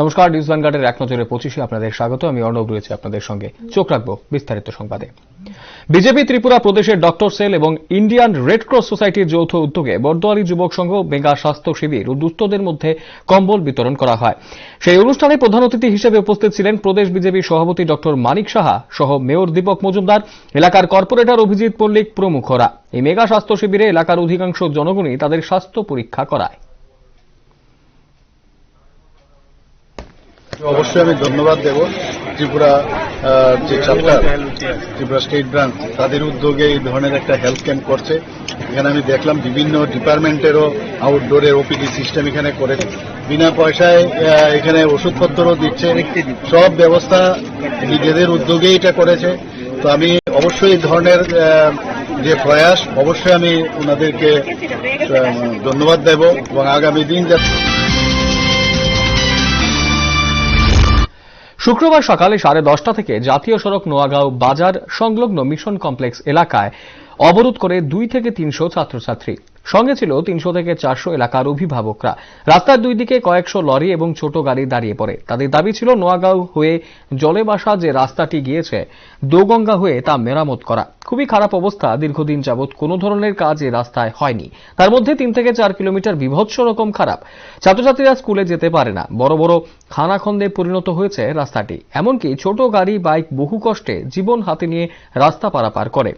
নমস্কার, নিউজ ভ্যানগার্ডের এক নজরে 25-এ আপনাদের স্বাগত। আমি অর্ণব রয়েছে আপনাদের সঙ্গে। চোখ রাখবো বিস্তারিত সংবাদে। বিজেপি ত্রিপুরা প্রদেশের ডক্টর সেল এবং ইন্ডিয়ান রেড ক্রস সোসাইটির যৌথ উদ্যোগে বর্দোয়ালি যুবক সংঘ মেগা স্বাস্থ্য শিবির ও দুস্থদের মধ্যে কম্বল বিতরণ করা হয়। সেই অনুষ্ঠানে প্রধান অতিথি হিসেবে উপস্থিত ছিলেন প্রদেশ বিজেপি সভাপতি ডক্টর মানিক সাহা সহ মেয়র দীপক মজুমদার, এলাকার কর্পোরেটর অভিজিৎ মল্লিক প্রমুখরা। এই মেগা স্বাস্থ্য শিবিরে এলাকার অধিকাংশ জনগণই তাদের স্বাস্থ্য পরীক্ষা করায়। অবশ্যই আমি ধন্যবাদ দেব ত্রিপুরা যে চ্যাপ্টার ত্রিপুরা স্টেট ব্রাঞ্চ তাদের উদ্যোগে এই ধরনের একটা হেলথ ক্যাম্প করছে। এখানে আমি দেখলাম বিভিন্ন ডিপার্টমেন্টেরও আউটডোরের ওপিডি সিস্টেম এখানে করে বিনা পয়সায় এখানে ওষুধপত্রও দিচ্ছে। সব ব্যবস্থা নিজেদের উদ্যোগেই এটা করেছে। তো আমি অবশ্যই এই ধরনের যে প্রয়াস অবশ্যই আমি ওনাদেরকে ধন্যবাদ দেব এবং আগামী দিন শুক্রবার সকালে 10:30 থেকে জাতীয় সড়ক নোয়াগাঁও বাজার সংলগ্ন মিশন কমপ্লেক্স এলাকায় অবরোধ করে 2 থেকে 300 ছাত্রছাত্রী। সঙ্গে ছিল 300 থেকে 400 এলাকার অভিভাবকরা। রাস্তার দুই দিকে কয়েকশো লরি এবং ছোট গাড়ি দাঁড়িয়ে পড়ে। তাদের দাবি ছিল নোয়াগাঁও হয়ে জলে বাসা যে রাস্তাটি গিয়েছে দোগঙ্গা হয়ে তা মেরামত করা। খুবই খারাপ অবস্থা, দীর্ঘদিন যাবৎ কোনো ধরনের কাজ এই রাস্তায় হয়নি। তার মধ্যে 3 থেকে 4 কিলোমিটার বিভৎস রকম খারাপ। ছাত্রছাত্রীরা স্কুলে যেতে পারে না। বড় বড় খানাখন্দে পরিণত হয়েছে রাস্তাটি। এমনকি ছোট গাড়ি বাইক বহু কষ্টে জীবন হাতে নিয়ে রাস্তা পারাপার করে।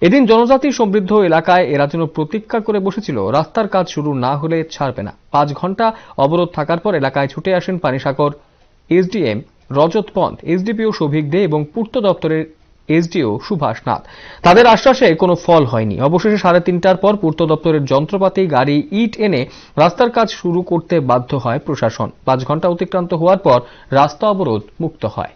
এদিন জনজাতি সমৃদ্ধ এলাকায় এরা যেন প্রতীক্ষা করে বসেছিল, রাস্তার কাজ শুরু না হলে ছাড়বে না। 5 ঘন্টা অবরোধ থাকার পর এলাকায় ছুটে আসেন পানিসাগর এসডিএম রজত পন্থ, এসডিপিও সৌভিক দে এবং পূর্ত দপ্তরের এসডিও সুভাষ নাথ। তাদের আশ্বাসে কোনো ফল হয়নি। অবশেষে 3:30টার পর পূর্ত দপ্তরের যন্ত্রপাতি, গাড়ি, ইট এনে রাস্তার কাজ শুরু করতে বাধ্য হয় প্রশাসন। 5 ঘন্টা অতিক্রান্ত হওয়ার পর রাস্তা অবরোধ মুক্ত হয়।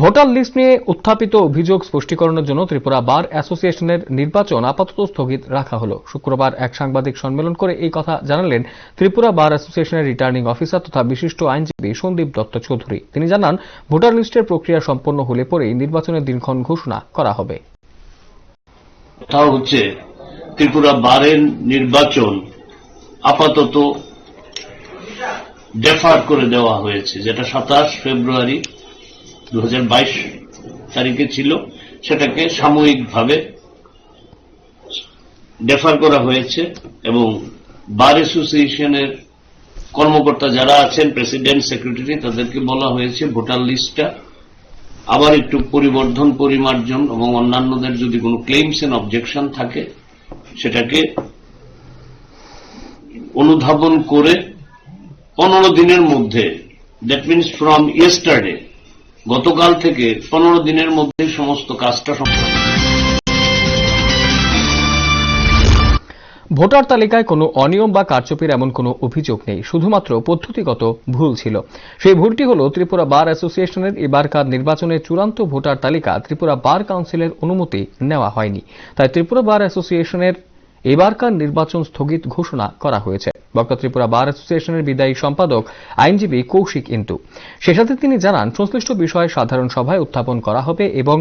ভোটার লিস্ট নিয়ে উত্থাপিত অভিযোগ স্পষ্টীকরণের জন্য ত্রিপুরা বার অ্যাসোসিয়েশনের নির্বাচন আপাতত স্থগিত রাখা হল। শুক্রবার এক সাংবাদিক সম্মেলন করে এই কথা জানালেন ত্রিপুরা বার অ্যাসোসিয়েশনের রিটার্নিং অফিসার তথা বিশিষ্ট আইনজীবী সন্দীপ দত্ত চৌধুরী। তিনি জানান, ভোটার লিস্টের প্রক্রিয়া সম্পন্ন হলে পরেই নির্বাচনের দিনক্ষণ ঘোষণা করা হবে। কথা হচ্ছে ত্রিপুরা বারের নির্বাচন আপাতত ডেফার করে দেওয়া হয়েছে, যেটা 27 ফেব্রুয়ারি 2022 তারিখে ছিল, সেটাকে সাময়িকভাবে ডেফার করা হয়েছে এবং বার অ্যাসোসিয়েশনের কর্মকর্তা যারা আছেন, প্রেসিডেন্ট, সেক্রেটারি, তাদেরকে বলা হয়েছে ভোটার লিস্টটা আবার একটু পরিবর্ধন, পরিমার্জন এবং অন্যান্যদের যদি কোনো ক্লেইমস এন্ড অবজেকশন থাকে সেটাকে অনুধাবন করে 15 দিনের মধ্যে, দ্যাট মিনস ফ্রম ইয়েস্টারডে, গতকাল থেকে 15 দিনের মধ্যে সমস্ত কাজটা সম্পন্ন। ভোটার তালিকায় কোনো অনিয়ম বা কারচুপির এমন কোনো অভিযোগ নেই, শুধুমাত্র পদ্ধতিগত ভুল ছিল। সেই ভুলটি হল ত্রিপুরা বার অ্যাসোসিয়েশনের এবারকার নির্বাচনের চূড়ান্ত ভোটার তালিকা ত্রিপুরা বার কাউন্সিলের অনুমতি নেওয়া হয়নি। তাই ত্রিপুরা বার অ্যাসোসিয়েশনের এবারকার নির্বাচন স্থগিত ঘোষণা করা হয়েছে। বক্তা ত্রিপুরা বার অ্যাসোসিয়েশনের বিদায়ী সম্পাদক আইনজীবী কৌশিক ইন্তু। সে সাথে তিনি জানান, সংশ্লিষ্ট বিষয়ে সাধারণ সভায় উত্থাপন করা হবে এবং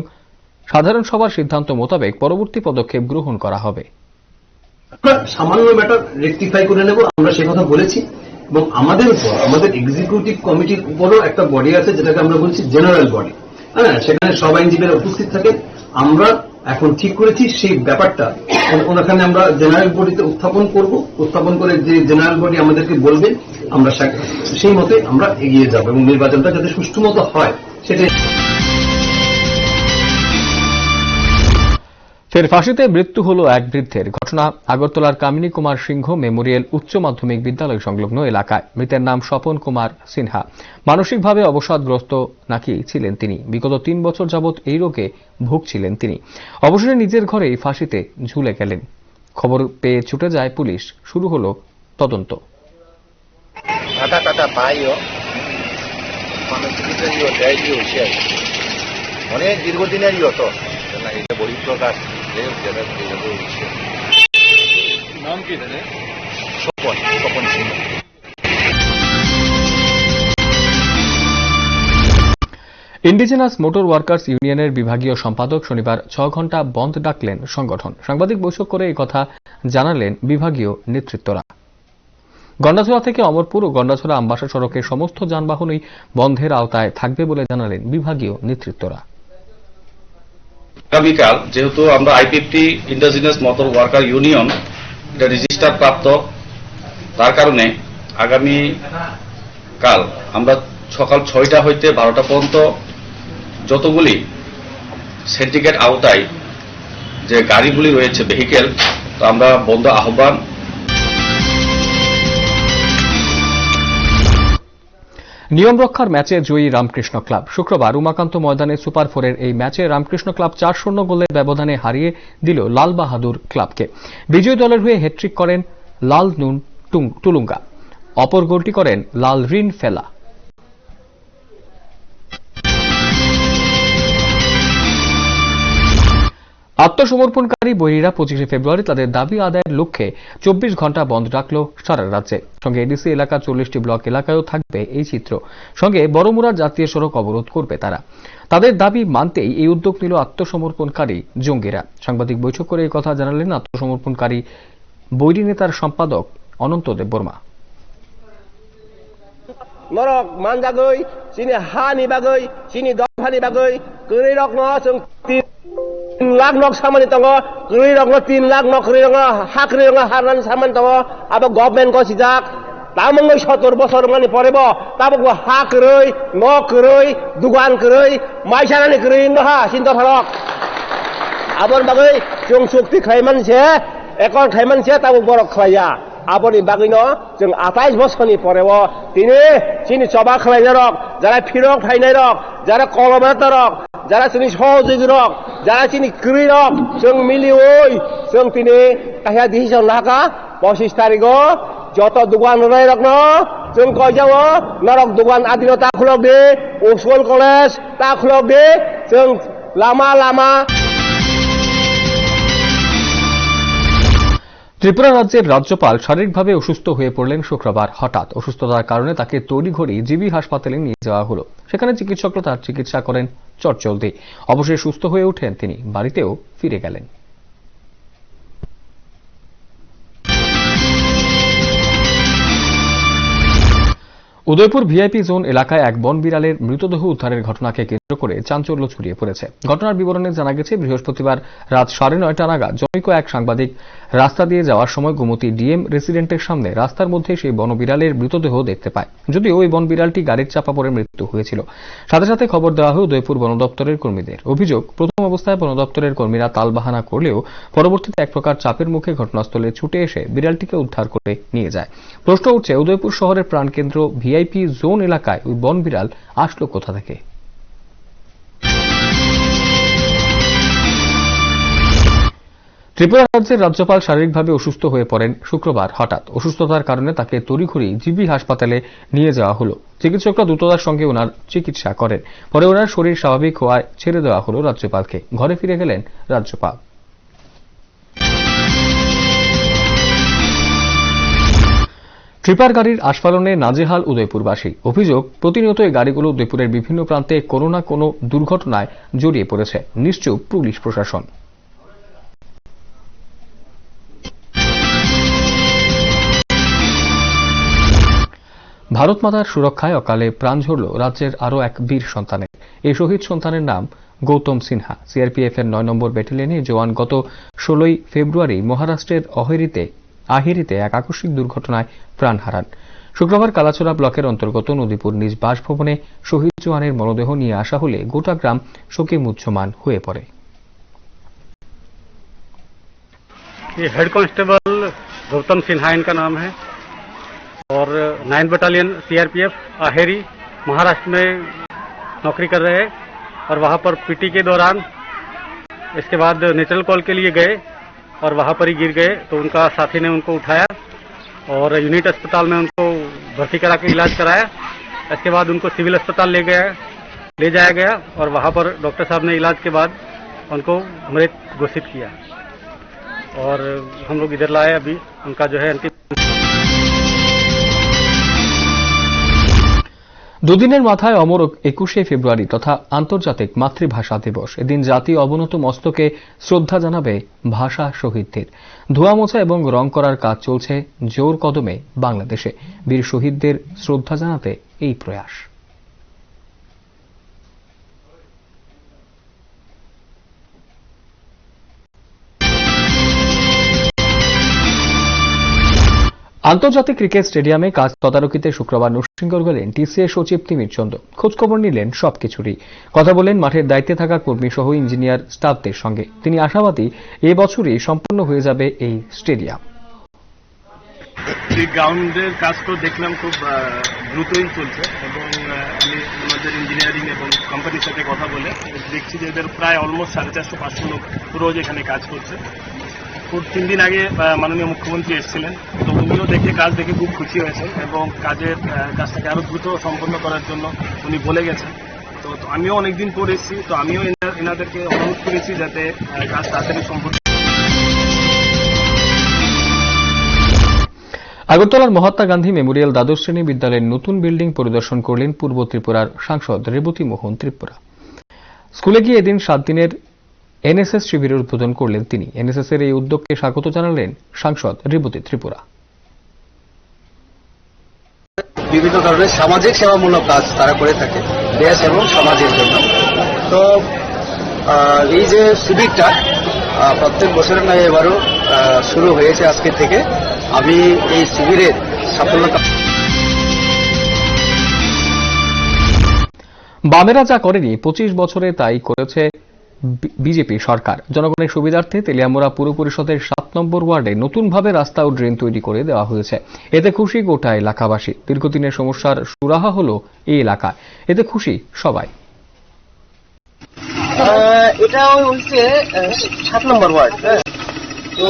সাধারণ সভার সিদ্ধান্ত মোতাবেক পরবর্তী পদক্ষেপ গ্রহণ করা হবে। সামান্য ম্যাটার রেকটিফাই করে নেব, আমরা সে কথা বলেছি। এবং আমাদের উপর, আমাদের এক্সিকিউটিভ কমিটির উপরও একটা বডি আছে যেটাকে আমরা বলছি জেনারেল বডি। হ্যাঁ, সেখানে সব আইনজীবীরা উপস্থিত থাকেন। আমরা এখন ঠিক করেছি সেই ব্যাপারটা ওখানে আমরা জেনারেল বডিতে উত্থাপন করব। উত্থাপন করে যে জেনারেল বডি আমাদেরকে বলবে, আমরা সেই মতে আমরা এগিয়ে যাব এবং নির্বাচনটা যাতে সুষ্ঠু মতো হয় সেটাই। ফের ফাঁসিতে মৃত্যু হল এক বৃদ্ধের। ঘটনা আগরতলার কামিনী কুমার সিংহ মেমোরিয়াল উচ্চ মাধ্যমিক বিদ্যালয় সংলগ্ন এলাকায়। মৃতের নাম স্বপন কুমার সিনহা। মানসিকভাবে অবসাদগ্রস্ত নাকি ছিলেন তিনি। বিগত 3 বছর যাবৎ এই রোগে ভুগছিলেন তিনি। অবশেষে নিজের ঘরেই ফাঁসিতে ঝুলে গেলেন। খবর পেয়ে ছুটে যায় পুলিশ। শুরু হল তদন্ত। অনেক দীর্ঘদিনেরই হতো এটা বহিঃপ্রকাশ। নাম কি? স্বপন সিংহ। ইন্ডিজিনাস মোটর ওয়ার্কার্স ইউনিয়নের বিভাগীয় সম্পাদক শনিবার 6 ঘণ্টা বন্ধ ডাকলেন সংগঠন। সাংবাদিক বৈঠক করে এই কথা জানালেন বিভাগীয় নেতৃত্বরা। গন্ডাছড়া থেকে অমরপুর ও গন্ডাছড়া আমবাসা সড়কের সমস্ত যানবাহনই বন্ধের আওতায় থাকবে বলে জানালেন বিভাগীয় নেতৃত্বরা। আগামীকাল যেহেতু আমরা IPFT indigenous motor worker union এটা রেজিস্টার প্রাপ্ত, তার কারণে আগামী কাল আমরা সকাল 6টা হইতে 12টা পর্যন্ত যতগুলি সিন্ডিকেট আওতায় যে গাড়িগুলি রয়েছে ভেহিকেল, তো আমরা বন্ধ আহ্বান। নিয়ম রক্ষার ম্যাচে জয়ী রামকৃষ্ণ ক্লাব। শুক্রবার উমাকান্ত ময়দানে সুপার 4-এর এই ম্যাচে রামকৃষ্ণ ক্লাব 4-0 গোলের ব্যবধানে হারিয়ে দিল লাল বাহাদুর ক্লাবকে। বিজয়ী দলের হয়ে হ্যাট্রিক করেন লাল নুন টুলুঙ্গা, অপর গোলটি করেন লাল রিন ফেলা। আত্মসমর্পণকারী বৈরীরা 25 ফেব্রুয়ারি তাদের দাবি আদায়ের লক্ষ্যে 24 ঘণ্টা বন্ধ রাখল সারা রাজ্যে। সঙ্গে এডিসি এলাকা 40টি ব্লক এলাকায়ও থাকবে এই চিত্র। সঙ্গে বড়মুড়া জাতীয় সড়ক অবরোধ করবে তারা। তাদের দাবি মানতেই এই উদ্যোগ নিল আত্মসমর্পণকারী জঙ্গিরা। সাংবাদিক বৈঠক করে এই কথা জানালেন আত্মসমর্পণকারী বৈরী নেতার সম্পাদক অনন্ত দেববর্মা। নরক মানজাগৈ চিনি হানি বাগৈ চিনি দফানি বাগৈ করি রক ন जों 3 लाख नक सामानि दङ करि रक 3 लाख नक करि रक हाकरि रक हारनानै सामान दङ अब गभर्नमेन्ट को सिजाक तामंगै 70 बोसोर मानि परेब ताबको हाकरै नकरै दुकान करै माइसानानि करै नहा सिन्ता फरक आबन बागै जों शक्ति खायमानसे एकन खायमानसे ताबो बरक खाया आबनि बागैनो जों 28 बोसोरनि परेब तिनि चिनि चबा खालायनाय रक जारा फिरक फायनाय रक जारा कलमाता रक যারা চিনি সহযোগী রক যারা চিনি কৃ রক जों মিলি ওই जों তিনি কাহিয়া ডিসিশন লাকা 25 তারিখ যত দোকান রয় রক ন जों কই যাও নরক দোকান আদিনতা খুলক দে স্কুল কলেজ তা খুলক দে जों লামা লামা। ত্রিপুরা রাজ্যের রাজ্যপাল শারীরিকভাবে অসুস্থ হয়ে পড়লেন শুক্রবার। হঠাৎ অসুস্থতার কারণে তাকে তড়িঘড়ি জিবি হাসপাতালে নিয়ে যাওয়া হলো। সেখানে চিকিৎসকরা তার চিকিৎসা করেন চটজলদি। অবশেষে সুস্থ হয়ে ওঠেন তিনি, বাড়িতেও ফিরে গেলেন। উদয়পুর ভিআইপি জোন এলাকায় এক বন বিড়ালের মৃতদেহ উদ্ধারের ঘটনাকে কেন্দ্র করে চাঞ্চল্য ছড়িয়ে পড়েছে। ঘটনার বিবরণে জানা গেছে, বৃহস্পতিবার রাত 9:30 নাগাদ জনৈক এক সাংবাদিক রাস্তা দিয়ে যাওয়ার সময় গোমতী ডিএম রেসিডেন্টের সামনে রাস্তার মধ্যে সেই বন বিড়ালের মৃতদেহ দেখতে পায়। যদিও ওই বন বিড়ালটি গাড়ির চাপা পড়ে মৃত্যু হয়েছিল। সাথে সাথে খবর দেওয়া হয় উদয়পুর বন দপ্তরের কর্মীদের। অভিযোগ, প্রথম অবস্থায় বন দপ্তরের কর্মীরা তালবাহানা করলেও পরবর্তীতে এক প্রকার চাপের মুখে ঘটনাস্থলে ছুটে এসে বিড়ালটিকে উদ্ধার করে নিয়ে যায়। প্রশ্ন উঠছে, উদয়পুর শহরের প্রাণকেন্দ্র ভিআইপি জোন এলাকায় ওই বন বিড়াল আসলো কোথা থেকে? ত্রিপুরা রাজ্যের রাজ্যপাল শারীরিকভাবে অসুস্থ হয়ে পড়েন শুক্রবার। হঠাৎ অসুস্থতার কারণে তাকে তড়িঘড়ি জিবি হাসপাতালে নিয়ে যাওয়া হলো। চিকিৎসকরা দ্রুততার সঙ্গে ওনার চিকিৎসা করেন। পরে ওনার শরীর স্বাভাবিক হওয়ায় ছেড়ে দেওয়া হলো রাজ্যপালকে। ঘরে ফিরে গেলেন রাজ্যপাল। ট্রিপার গাড়ির আস্ফালনে নাজেহাল উদয়পুরবাসী। অভিযোগ, প্রতিনিয়ত এই গাড়িগুলো উদয়পুরের বিভিন্ন প্রান্তে কোনো না কোনো দুর্ঘটনায় জড়িয়ে পড়েছে। নিশ্চুপ পুলিশ প্রশাসন। ভারত মাতার সুরক্ষায় অকালে প্রাণ ঝরল রাজ্যের আরও এক বীর সন্তানের। এই শহীদ সন্তানের নাম গৌতম সিনহা। সিআরপিএফ এর 9 নম্বর ব্যাটালিয়নে জওয়ান গত 16 ফেব্রুয়ারি মহারাষ্ট্রের আহিরিতে এক আকস্মিক দুর্ঘটনায় প্রাণ হারান। শুক্রবার কালাচোরা ব্লকের অন্তর্গত নদীপুর নিজ বাসভবনে শহীদ জওয়ানের মরদেহ নিয়ে আসা হলে গোটা গ্রাম শোকে মুহ্যমান হয়ে পড়ে। हेड कांस्टेबल गौतम सिन्हा इनका नाम है और 9 बटालियन सीआरपीएफ आहेरी महाराष्ट्र में नौकरी कर रहे हैं और वहां पर पीटी के दौरान इसके बाद नेचुरल कॉल के लिए गए और वहां पर ही गिर गए। तो उनका साथी ने उनको उठाया और यूनिट अस्पताल में उनको भर्ती करा के इलाज कराया। इसके बाद उनको सिविल अस्पताल ले जाया गया और वहां पर डॉक्टर साहब ने इलाज के बाद उनको मृत घोषित किया और हम लोग इधर लाए। अभी उनका जो है अंतिम দুদিনের মাথায় অমর 21শে ফেব্রুয়ারি তথা আন্তর্জাতিক মাতৃভাষা দিবস। এদিন জাতীয় অবনত মস্তকে শ্রদ্ধা জানাবে ভাষা শহীদদের। ধোয়া মোছা এবং রং করার কাজ চলছে জোর কদমে বাংলাদেশে। বীর শহীদদের শ্রদ্ধা জানাতে এই প্রয়াস। আন্তর্জাতিক ক্রিকেট স্টেডিয়ামে কাজ তদারকিতে শুক্রবার নরসিংগড় গেলেন টিসিএ সচিব তিমির চন্দ। খোঁজখবর নিলেন সবকিছুরই। কথা বলেন মাঠের দায়িত্বে থাকা কর্মী সহ ইঞ্জিনিয়ার স্টাফদের সঙ্গে। তিনি আশাবাদী এবছরই সম্পন্ন হয়ে যাবে এই স্টেডিয়াম। গ্রাউন্ডের কাজ তো দেখলাম খুব দ্রুতই চলছে এবং আমি আমাদের ইঞ্জিনিয়ারিং এবং কোম্পানির সাথে কথা বলে দেখছি যে এদের প্রায় অলমোস্ট 450-500 লোক রোজ এখানে কাজ করছে। 3 দিন আগে মাননীয় মুখ্যমন্ত্রী এসেছিলেন, তো উনিও দেখে কাজ দেখে খুব খুশি হয়েছেন এবং কাজটাকে আরো দ্রুত সম্পন্ন করার জন্য উনি বলে গেছেন। তো আমিও অনেকদিন পর এসেছি, তো আমিও এনাদেরকে অনুরোধ করেছি যাতে কাজ তাড়াতাড়ি সম্পন্ন। আগরতলার মহাত্মা গান্ধী মেমোরিয়াল দ্বাদশ শ্রেণী বিদ্যালয়ের নতুন বিল্ডিং পরিদর্শন করলেন পূর্ব ত্রিপুরার সাংসদ রেবতী মোহন ত্রিপুরা। স্কুলে গিয়ে এদিন 7 দিনের এনএসএস শিবিরের উদ্বোধন করলেন তিনি। এনএসএস এর এই উদ্যোগকে স্বাগত জানালেন সাংসদ রেবতী ত্রিপুরা। বিভিন্ন ধরনের সামাজিক সেবামূলক কাজ তারা করে থাকে দেশ এবং সমাজের জন্য। তো এই যে শিবিরটা প্রত্যেক বছরের নয় এবারও শুরু হয়েছে আজকে থেকে। আমি এই শিবিরের সাফল্য। বামেরা যা করেনি 25 বছরে তাই করেছে বিজেপি সরকার। জনগণের সুবিধার্থে তেলিয়ামুড়া পুর পরিষদের 7 নম্বর ওয়ার্ডে নতুনভাবে রাস্তা ও ড্রেন তৈরি করে দেওয়া হয়েছে। এতে খুশি গোটা এলাকাবাসী। দীর্ঘদিনের সমস্যার সুরাহা হল এই এলাকায়। এতে খুশি সবাই। এটাও হচ্ছে 7 নম্বর ওয়ার্ড। তো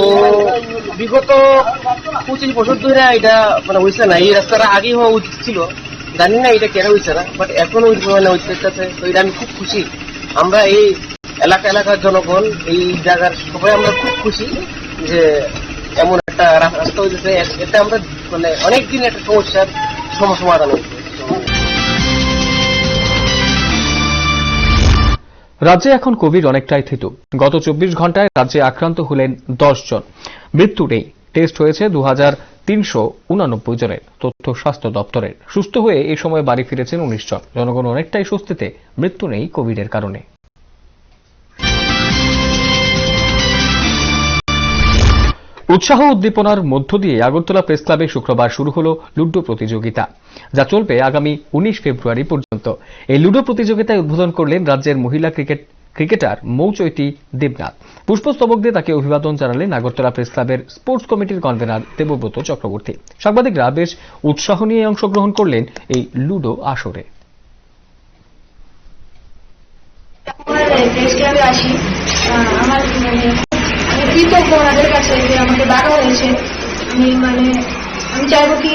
বিগত 25 বছর ধরে এটা মানে হয়েছে না। এই রাস্তাটা আগে হওয়া উচিত ছিল, জানি না এটা কেন হয়েছে না, বাট এখন হয়েছে। তো এটা আমি খুব খুশি। আমরা এই এলাকার জনগণ, এই জায়গার সবাই আমরা খুব খুশি যে এমন একটা রাস্তা হয়েছে। এটা আমরা মানে অনেকদিন একটা সমস্যার সমাধান হয়েছে। রাজ্যে এখন কোভিড অনেকটাই থিতু। গত 24 ঘন্টায় রাজ্যে আক্রান্ত হলেন 10 জন। মৃত্যু নেই। টেস্ট হয়েছে 2389 জনের, তথ্য স্বাস্থ্য দপ্তরের। সুস্থ হয়ে এই সময় বাড়ি ফিরেছেন 19 জন। জনগণ অনেকটাই স্বস্তিতে। মৃত্যু নেই কোভিডের কারণে। উৎসাহ উদ্দীপনার মধ্য দিয়ে আগরতলা প্রেস ক্লাবে শুক্রবার শুরু হল লুডো প্রতিযোগিতা, যা চলবে আগামী 19 ফেব্রুয়ারি পর্যন্ত। এই লুডো প্রতিযোগিতায় উদ্বোধন করলেন রাজ্যের মহিলা ক্রিকেটার মৌচৈতি দেবনাথ। পুষ্পস্তবক দিয়ে তাকে অভিবাদন জানালেন আগরতলা প্রেস ক্লাবের স্পোর্টস কমিটির কনভেনার দেবব্রত চক্রবর্তী। সাংবাদিকরা বেশ উৎসাহ নিয়ে অংশগ্রহণ করলেন এই লুডো আসরে। কৃতজ্ঞ ওনাদের কাছে যে আমাকে ডাকা হয়েছে। আমি চাইবো কি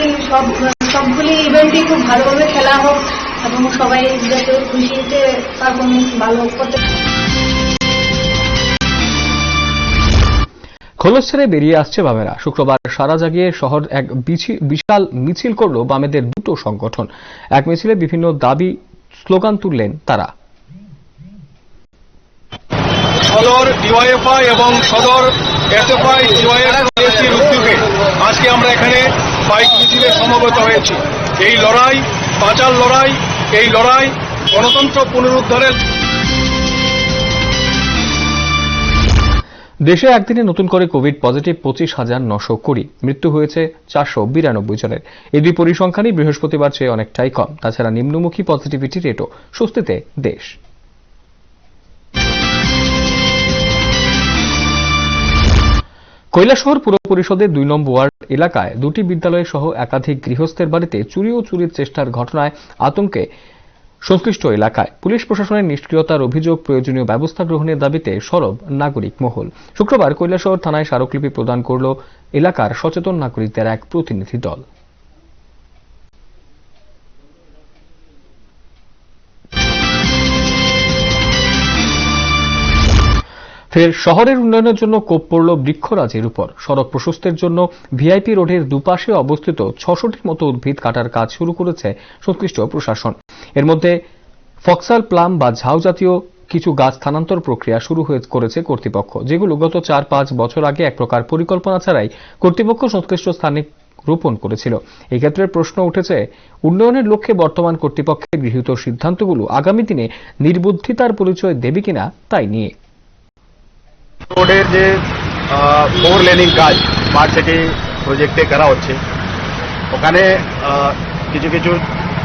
সবগুলি ইভেন্টই খুব ভালোভাবে খেলা হোক এবং সবাই যাতে খুশিতে পারফরমেন্স ভালো করতে। খোলস ছেড়ে বেরিয়ে আসছে বামেরা। শুক্রবার সারা জাগিয়ে শহর এক বিশাল মিছিল করল বামেদের দুটো সংগঠন। এক মিছিলে বিভিন্ন দাবি স্লোগান তুললেন তারা। সদর ডিওয়াইএফআই এবং সদর এসএফআই ডিওয়াইএফআইএসির উদ্যোগে আজকে আমরা এখানে বাইক মিছিলে সমবেত হয়েছি। এই লড়াই বাঁচার লড়াই, এই লড়াই গণতন্ত্র পুনরুদ্ধারের। দেশে একদিনে নতুন করে কোভিড পজিটিভ 25,920। মৃত্যু হয়েছে 492 জনের। এই দুই পরিসংখ্যানই বৃহস্পতিবার চেয়ে অনেকটাই কম। তাছাড়া নিম্নমুখী পজিটিভিটি রেটও। স্বস্তিতে দেশ। কৈলাসহর পুর পরিষদের 2 নম্বর ওয়ার্ড এলাকায় 2টি বিদ্যালয় সহ একাধিক গৃহস্থের বাড়িতে চুরির চেষ্টার ঘটনায় আতঙ্কে সংশ্লিষ্ট এলাকায়। পুলিশ প্রশাসনের নিষ্ক্রিয়তার অভিযোগ, প্রয়োজনীয় ব্যবস্থা গ্রহণের দাবিতে সরব নাগরিক মহল। শুক্রবার কৈলাসহর থানায় স্মারকলিপি প্রদান করল এলাকার সচেতন নাগরিকদের এক প্রতিনিধি দল। ফের শহরের উন্নয়নের জন্য কোপ পড়ল বৃক্ষরাজির উপর। সড়ক প্রশস্তের জন্য ভিআইপি রোডের দুপাশে অবস্থিত ৬০০টির মতো উদ্ভিদ কাটার কাজ শুরু করেছে সংশ্লিষ্ট প্রশাসন। এর মধ্যে ফক্সাল প্লাম বা ঝাউ জাতীয় কিছু গাছ স্থানান্তর প্রক্রিয়া শুরু করেছে কর্তৃপক্ষ, যেগুলো গত ৪-৫ বছর আগে এক প্রকার পরিকল্পনা ছাড়াই কর্তৃপক্ষ সংশ্লিষ্ট স্থানে রোপণ করেছিল। এই ক্ষেত্রে প্রশ্ন উঠেছে, উন্নয়নের লক্ষ্যে বর্তমান কর্তৃপক্ষের গৃহীত সিদ্ধান্তগুলো আগামী দিনে নির্বুদ্ধিতার পরিচয় দেবে কিনা তাই নিয়ে। রোডের যে 4 লেনিং কাজ স্মার্ট সিটি প্রজেক্টে করা হচ্ছে, ওখানে কিছু কিছু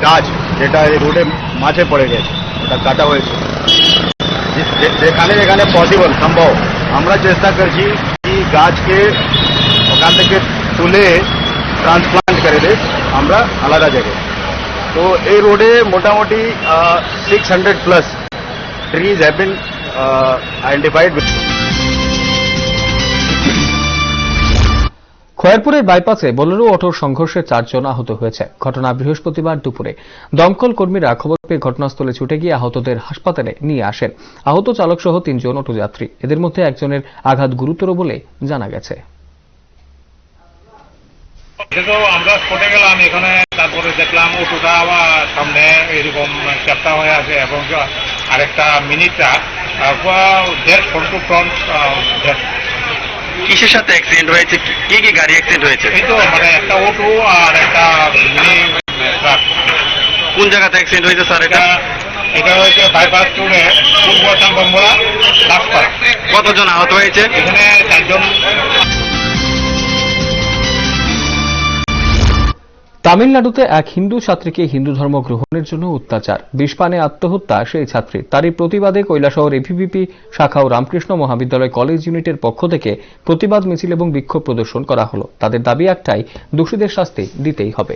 গাছ যেটা রোডে মাঝে পড়ে গেছে ওটা কাটা হয়েছে। যেখানে যেখানে পসিবল সম্ভব আমরা চেষ্টা করছি কি গাছকে ওখান থেকে তুলে ট্রান্সপ্লান্ট করে দে আমরা আলাদা জায়গায়। তো এই রোডে মোটামুটি 600+ ট্রিজ হ্যাভ বিন আইডেন্টিফাইড। খয়েরপুরের বাইপাসে বোলেরো অটোর সংঘর্ষে 4 জন আহত হয়েছে। ঘটনা বৃহস্পতিবার দুপুরে। দমকল কর্মীরা খবর পেয়ে ঘটনাস্থলে ছুটে গিয়ে আহতদের হাসপাতালে নিয়ে আসেন। আহত চালক সহ 3 জন অটোযাত্রী। এদের মধ্যে একজনের আঘাত গুরুতর বলে জানা গেছে। আমরা স্পটে গেলাম এখানে, তারপরে দেখলাম অটোটা আবার সামনে এরকম চ্যাপ্টা হয়ে আছে এবং আরেকটা mini truck front to front. কিসের সাথে অ্যাক্সিডেন্ট হয়েছে? কি কি গাড়ি অ্যাক্সিডেন্ট হয়েছে? এই তো মানে একটা অটো আর একটা মিনি ট্রাক। কোন জায়গাতে অ্যাক্সিডেন্ট হয়েছে স্যার? এটা হয়েছে বাইপাস রোডে পূর্ব চাম্বমোড়া দাসপাড়া। কতজন আহত হয়েছে? এখানে 4 জন। তামিলনাড়ুতে এক হিন্দু ছাত্রীকে হিন্দু ধর্ম গ্রহণের জন্য অত্যাচার, বিষপানে আত্মহত্যা সেই ছাত্রী। তারই প্রতিবাদে কৈলাসহর এভিভিপি শাখা ও রামকৃষ্ণ মহাবিদ্যালয় কলেজ ইউনিটের পক্ষ থেকে প্রতিবাদ মিছিল এবং বিক্ষোভ প্রদর্শন করা হলো। তাদের দাবি একটাই, দোষীদের শাস্তি দিতেই হবে।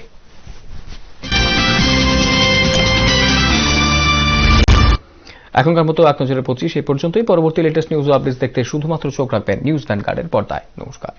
এখনকার মতো ১ নজরে 25 এই পর্যন্তই। পরবর্তী লেটেস্ট নিউজ ও আপডেটস দেখতে শুধুমাত্র চোখ রাখবেন নিউজ ভ্যানগার্ডের পর্দায়। নমস্কার।